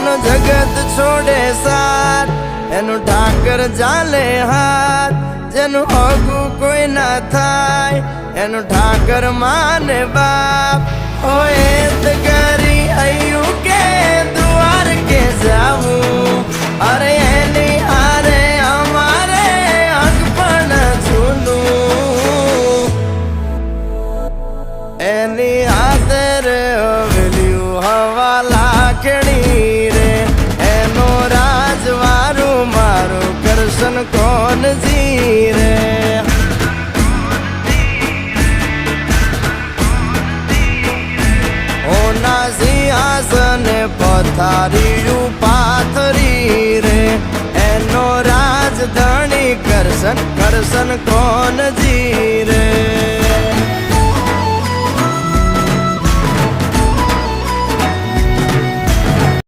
જેનો જગત છોડે સાથ એનું ઠાકર ચાલે હાથ, જેનું હગું કોઈ ના થાય એનું ઠાકર માને બાપ. હોય તો કરી આયું કે દ્વાર કે જાવું, અરે એની હારે અમારે હક પણ છૂનું. એની હાથર વેલ્યું હવા લાખણી રે, એનો રાજવારું મારું કરશન કોણ જીરે. ઓના સિંહાસને પથારીયું પાથરી રે, એનો રાજધણી કરશન કરશન કોણ